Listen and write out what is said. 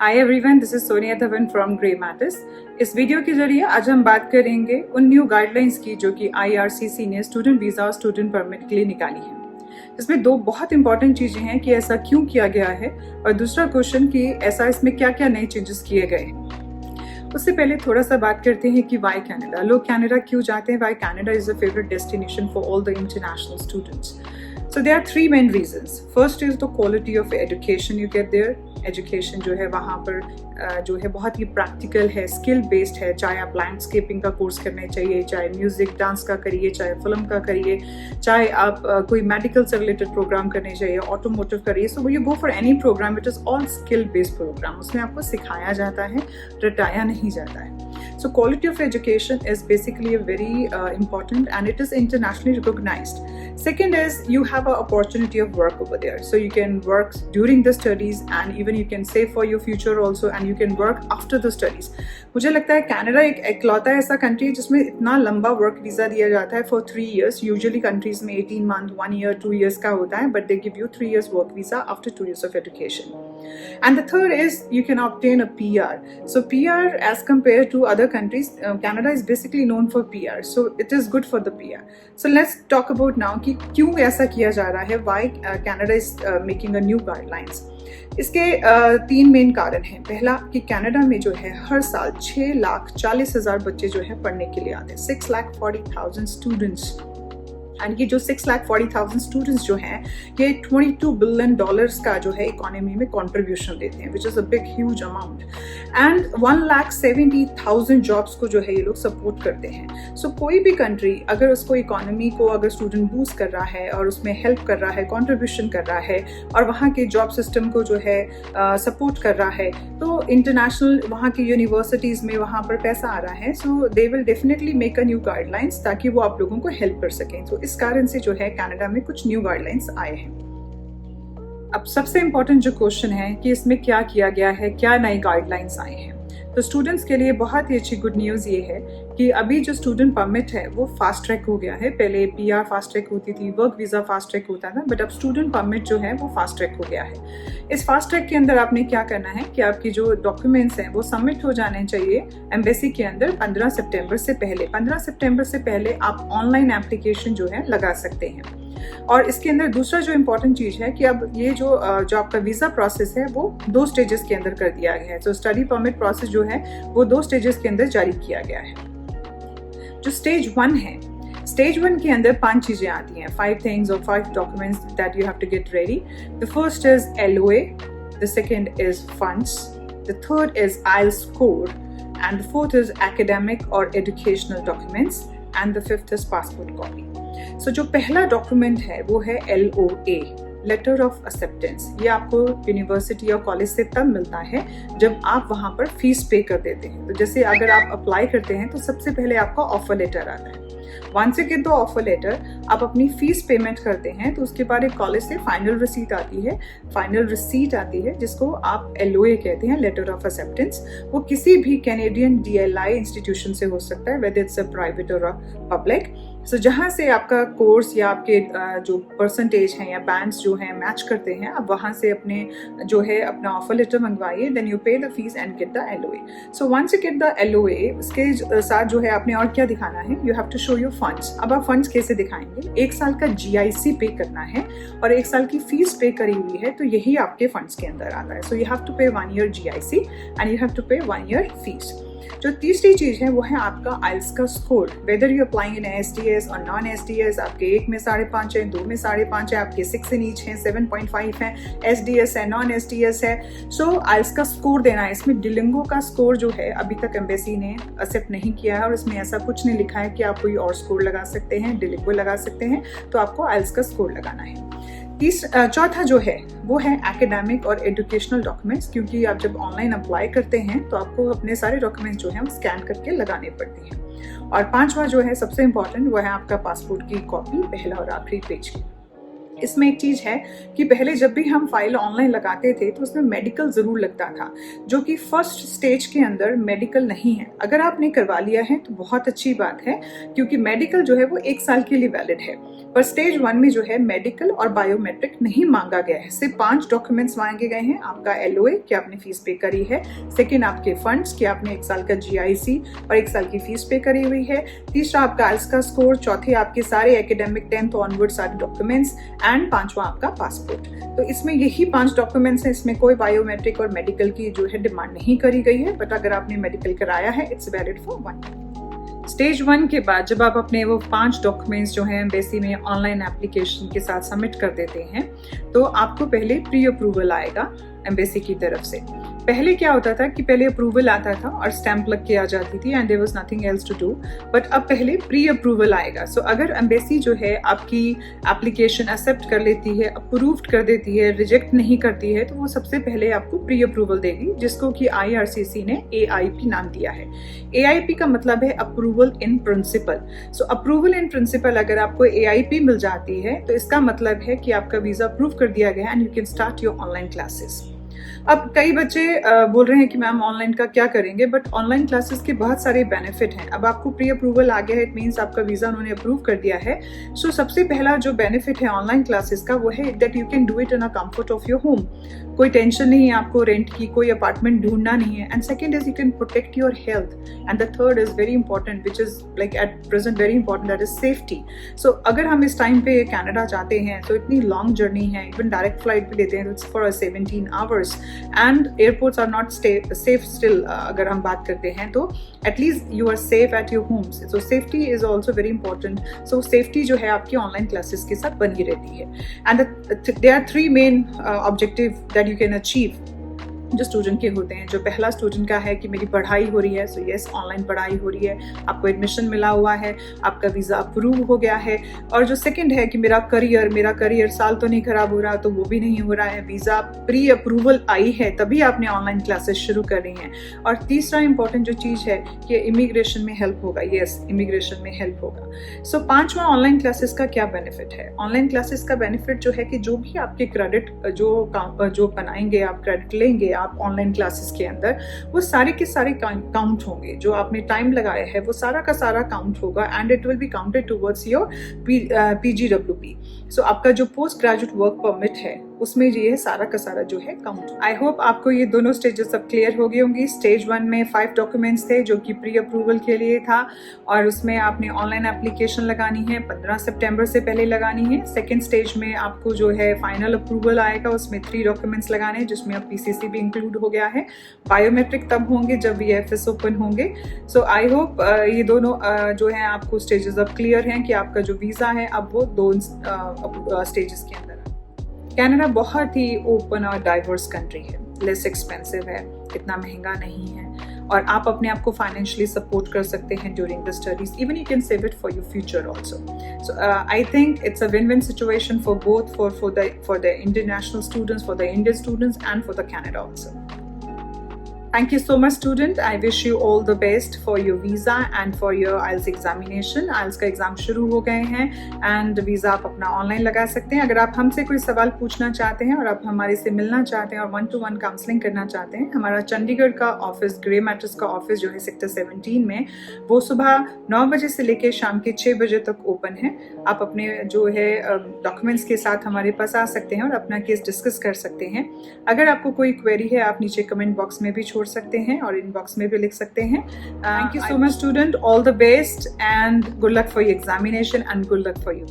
Hi everyone, this is Sonia Dhawan from grey matters. इस video के जरिए आज हम बात करेंगे उन न्यू गाइडलाइंस की जो कि IRCC ने स्टूडेंट वीज़ा और स्टूडेंट परमिट के लिए निकाली है। इसमें दो बहुत इंपॉर्टेंट चीज़ें हैं कि ऐसा क्यों किया गया है, और दूसरा क्वेश्चन कि ऐसा इसमें क्या क्या नए चेंजेस किए गए। उससे पहले थोड़ा सा बात करते हैं कि वाई कनाडा, लोग कनाडा क्यों जाते हैं, why Canada is a favourite destination for all the international students. So there are three main reasons. First is the quality of education you get there. Education जो है वहाँ पर जो है बहुत ही प्रैक्टिकल है, स्किल बेस्ड है। चाहे आप लैंडस्केपिंग का कोर्स करने चाहिए, चाहे म्यूजिक डांस का करिए, चाहे फिल्म का करिए, चाहे आप कोई मेडिकल से रिलेटेड प्रोग्राम करने चाहिए, ऑटोमोटिव करिए। So you go for any programme, it is all skill based programme. उसमें आपको सिखाया जाता है, रटाया नहीं जाता है। So quality of education is basically a very important, and it is internationally recognized. Second is you have an opportunity of work over there. So you can work during the studies, and even you can save for your future also, and you can work after the studies. मुझे लगता है Canada एक इकलौता ऐसा country है जिसमें इतना लंबा वर्क वीज़ा दिया जाता है फॉर 3 years. यूजुअली कंट्रीज में 18 month, 1 year, 2 years का होता है, but they give you 3 years work visa after 2 years of education. And the third is you can obtain a PR. So PR, as compared to other countries, Canada is basically known for PR. So it is good for the PR. So let's talk about now कि क्यों ऐसा किया जा रहा है, why Canada is making a new guidelines. इसके 3 main कारण हैं। पहला कि कनाडा में जो है हर साल 6,40,000 बच्चे जो है पढ़ने के लिए आते हैं, 6,40,000 स्टूडेंट्स। एंड ये जो 6,40,000 स्टूडेंट्स जो हैं, ये $22 बिलियन का जो है इकोनॉमी में कंट्रीब्यूशन देते हैं, which is a big huge amount. And 1,70,000 jobs को जो है ये लोग सपोर्ट करते हैं। सो कोई भी कंट्री अगर उसको इकोनॉमी को अगर स्टूडेंट बूस्ट कर रहा है और उसमें हेल्प कर रहा है, कंट्रीब्यूशन कर रहा है, और वहाँ के जॉब सिस्टम को जो है सपोर्ट कर रहा है, तो इंटरनेशनल वहाँ की यूनिवर्सिटीज़ में वहाँ पर पैसा आ रहा है। So they will definitely make a new guidelines ताकि वो आप लोगों को हेल्प कर सकें। तो इस कारण से जो है कनाडा में कुछ न्यू गाइडलाइंस आए हैं। अब सबसे इम्पोर्टेंट जो क्वेश्चन है कि इसमें क्या किया गया है, क्या नए गाइडलाइंस आए हैं। तो स्टूडेंट्स के लिए बहुत ही अच्छी गुड न्यूज़ ये है कि अभी जो स्टूडेंट परमिट है वो फास्ट ट्रैक हो गया है। पहले PR फास्ट ट्रैक होती थी, वर्क वीज़ा फास्ट ट्रैक होता था, बट अब स्टूडेंट परमिट जो है वो फास्ट ट्रैक हो गया है। इस फास्ट ट्रैक के अंदर आपने क्या करना है कि आपकी जो डॉक्यूमेंट्स हैं वो सबमिट हो जाने चाहिए एम्बेसी के अंदर 15 सितंबर से पहले। 15 सितंबर से पहले आप ऑनलाइन एप्लीकेशन जो है लगा सकते हैं। और इसके अंदर दूसरा जो इम्पोर्टेंट चीज़ है कि अब ये जो आपका वीज़ा प्रोसेस है वो 2 स्टेजेस के अंदर कर दिया गया है। तो स्टडी परमिट प्रोसेस जो है वो 2 स्टेजेस के अंदर जारी किया गया है। जो स्टेज 1 है, स्टेज 1 के अंदर 5 चीज़ें आती हैं, 5 थिंग्स और 5 documents that you have to get ready. The first is LOA, the second is funds, the third is IELTS score, and the fourth is academic और educational documents, and the fifth is passport copy. So जो पहला document है वो है LOA, letter of acceptance. ये आपको university और college से तब मिलता है जब आप वहाँ पर फीस पे कर देते हैं। तो जैसे अगर आप अप्लाई करते हैं तो सबसे पहले आपका ऑफर लेटर आता है। Once you get the offer letter, आप अपनी फीस पेमेंट करते हैं, तो उसके बाद एक कॉलेज से फाइनल रिसीट आती है। फाइनल रिसीट आती है जिसको आप LOA कहते हैं, लेटर ऑफ एक्सेप्टेंस। वो किसी भी कैनेडियन DLI इंस्टीट्यूशन से हो सकता है, वेदर इट्स अ प्राइवेट और पब्लिक। सो जहाँ से आपका कोर्स या आपके जो परसेंटेज हैं या बैंड्स जो हैं मैच करते हैं, आप वहाँ से अपने जो है अपना ऑफर लेटर मंगवाइए, then you pay the fees and get the LOA। So once you get the LOA, उसके साथ जो है आपने और क्या दिखाना है, you have to show your funds. अब आप फंड्स कैसे दिखाएंगे? 1 साल का GIC पे करना है और 1 साल की फीस पे करी हुई है, तो यही आपके फंड्स के अंदर आता है। So you have to pay 1 year GIC and you have to pay 1 year fees. जो तीसरी चीज़ है वो है आपका IELTS का score, whether you applying in SDS और नॉन SDS। आपके 1 में 5.5 है, 2 में 5.5 है, आपके 6 इन ईच हैं, 7.5 है, SDS है, नॉन SDS है। सो IELTS का स्कोर देना है। इसमें डिलिंगो का स्कोर जो है अभी तक एम्बेसी ने एक्सेप्ट नहीं किया है, और इसमें ऐसा कुछ नहीं लिखा है कि आप कोई और स्कोर लगा सकते हैं, डिलिंगो लगा सकते हैं। तो आपको IELTS का स्कोर लगाना है। चौथा जो है वो है एकेडमिक और एजुकेशनल डॉक्यूमेंट्स, क्योंकि आप जब ऑनलाइन अप्लाई करते हैं तो आपको अपने सारे डॉक्यूमेंट्स जो हैं वो स्कैन करके लगाने पड़ते हैं। और 5वां जो है सबसे इम्पॉर्टेंट, वो है आपका पासपोर्ट की कॉपी, पहला और आखिरी पेज की। इसमें एक चीज़ है कि पहले जब भी हम फाइल ऑनलाइन लगाते थे तो उसमें मेडिकल ज़रूर लगता था, जो कि फर्स्ट स्टेज के अंदर मेडिकल नहीं है। अगर आपने करवा लिया है तो बहुत अच्छी बात है, क्योंकि मेडिकल जो है वो 1 साल के लिए वैलिड है। पर स्टेज 1 में जो है मेडिकल और बायोमेट्रिक नहीं मांगा गया है। सिर्फ 5 डॉक्यूमेंट्स मांगे गए हैं। आपका LOA कि आपने फीस पे करी है, सेकेंड आपके फंड्स कि आपने 1 साल का GIC और 1 साल की फीस पे करी हुई है, तीसरा आपका IELTS का स्कोर, चौथे आपके सारे एकेडमिक 10th ऑनवर्ड सारे डॉक्यूमेंट्स एंड 5वां आपका पासपोर्ट। तो इसमें यही 5 डॉक्यूमेंट्स हैं। इसमें कोई बायोमेट्रिक और मेडिकल की जो है डिमांड नहीं करी गई है, बट अगर आपने मेडिकल कराया है it's valid for 1 year. Stage 1 के बाद जब आप अपने वो 5 डॉक्यूमेंट्स जो हैं एम्बेसी में ऑनलाइन एप्लीकेशन के साथ सबमिट कर देते हैं, तो आपको पहले प्री अप्रूवल आएगा एम्बेसी की तरफ से। पहले क्या होता था कि पहले अप्रूवल आता था और स्टैंप लग के आ जाती थी and there was nothing else to do, but अब पहले प्री अप्रूवल आएगा। सो अगर एम्बेसी जो है आपकी एप्लीकेशन एक्सेप्ट कर लेती है, अप्रूव्ड कर देती है, रिजेक्ट नहीं करती है, तो वो सबसे पहले आपको प्री अप्रूवल देगी, जिसको कि IRCC ने AIP नाम दिया है। AIP का मतलब है approval in principle. So approval in principle अगर आपको AIP मिल जाती है तो इसका मतलब है कि आपका वीजा अप्रूव कर दिया गया and you can start your online classes. अब कई बच्चे बोल रहे हैं कि मैम ऑनलाइन का क्या करेंगे, बट ऑनलाइन क्लासेस के बहुत सारे बेनिफिट हैं। अब आपको प्री अप्रूवल आ गया है, इट मीन्स आपका वीजा उन्होंने अप्रूव कर दिया है। सो सबसे पहला जो बेनिफिट है ऑनलाइन क्लासेस का वो है that you can do it in a comfort of your home. कोई टेंशन नहीं है आपको रेंट की, कोई अपार्टमेंट ढूंढना नहीं है। And second is you can protect your health, and the third is very important which is like at present very important, that is safety. So अगर हम इस टाइम पे कनाडा जाते हैं तो इतनी लॉन्ग जर्नी है, इवन डायरेक्ट फ्लाइट भी लेते हैं तो it's for 17 hours and airports are not safe still. अगर हम बात करते हैं तो at least you are safe at your homes. So safety is also very important. So safety जो है आपकी ऑनलाइन क्लासेस के साथ बनी रहती है। And there are 3 main objective that you can achieve जो स्टूडेंट के होते हैं। जो पहला स्टूडेंट का है कि मेरी पढ़ाई हो रही है, सो यस ऑनलाइन पढ़ाई हो रही है, आपको एडमिशन मिला हुआ है, आपका वीज़ा अप्रूव हो गया है। और जो सेकंड है कि मेरा करियर साल तो नहीं खराब हो रहा, तो वो भी नहीं हो रहा है, वीज़ा प्री अप्रूवल आई है तभी आपने ऑनलाइन क्लासेस शुरू कर रही हैं। और तीसरा इंपॉर्टेंट जो चीज़ है कि इमिग्रेशन में हेल्प होगा। यस इमिग्रेशन में हेल्प होगा। सो 5वां ऑनलाइन क्लासेस का क्या बेनिफिट है? ऑनलाइन क्लासेस का बेनिफिट जो है कि जो भी आपके क्रेडिट जो बनाएंगे, आप क्रेडिट लेंगे आप ऑनलाइन क्लासेस के अंदर, वो सारे के सारे काउंट होंगे। जो आपने टाइम लगाया है वो सारा का सारा काउंट होगा and it will be counted towards your PGWP। सो आपका जो पोस्ट ग्रेजुएट वर्क परमिट है उसमें ये सारा का सारा जो है काउंट। आई होप आपको ये दोनों स्टेजेस सब क्लियर हो गई होंगी। स्टेज 1 में 5 डॉक्यूमेंट्स थे जो कि प्री अप्रूवल के लिए था और उसमें आपने ऑनलाइन एप्लीकेशन लगानी है, 15 सितंबर से पहले लगानी है। सेकेंड स्टेज में आपको जो है फाइनल अप्रूवल आएगा, उसमें 3 डॉक्यूमेंट्स लगाने हैं जिसमें अब PCC भी इंक्लूड हो गया है। बायोमेट्रिक तब होंगे जब VFS ओपन होंगे। सो आई होप ये दोनों जो है आपको स्टेजेस अब क्लियर हैं कि आपका जो वीज़ा है अब वो 2 स्टेजेस के अंदर। कनाडा बहुत ही ओपन और डाइवर्स कंट्री है, लेस एक्सपेंसिव है, इतना महंगा नहीं है और आप अपने आप को फाइनेंशियली सपोर्ट कर सकते हैं during the studies. Even you can save it for your future also. So I think it's a win win situation for both, for the international students, for the Indian students and for the Canada also. Thank you so much student. I wish you all the best for your visa and for your IELTS examination. IELTS का exam शुरू हो गए हैं and visa आप अपना online लगा सकते हैं। अगर आप हमसे कोई सवाल पूछना चाहते हैं और आप हमारे से मिलना चाहते हैं और 1-to-1 काउंसलिंग करना चाहते हैं, हमारा चंडीगढ़ का ऑफिस, ग्रे मैट्रेस का ऑफिस जो है सेक्टर 17 में, वो सुबह 9 बजे से लेकर शाम के 6 बजे तक ओपन है। आप अपने जो है डॉक्यूमेंट्स के साथ हमारे पास आ सकते हैं और अपना केस डिस्कस कर सकते हैं। अगर आपको कोई क्वेरी है आप नीचे कमेंट बॉक्स में भी छोड़ सकते हैं और इनबॉक्स में भी लिख सकते हैं। Thank you so much student, all the best and good luck for your examination and good luck for your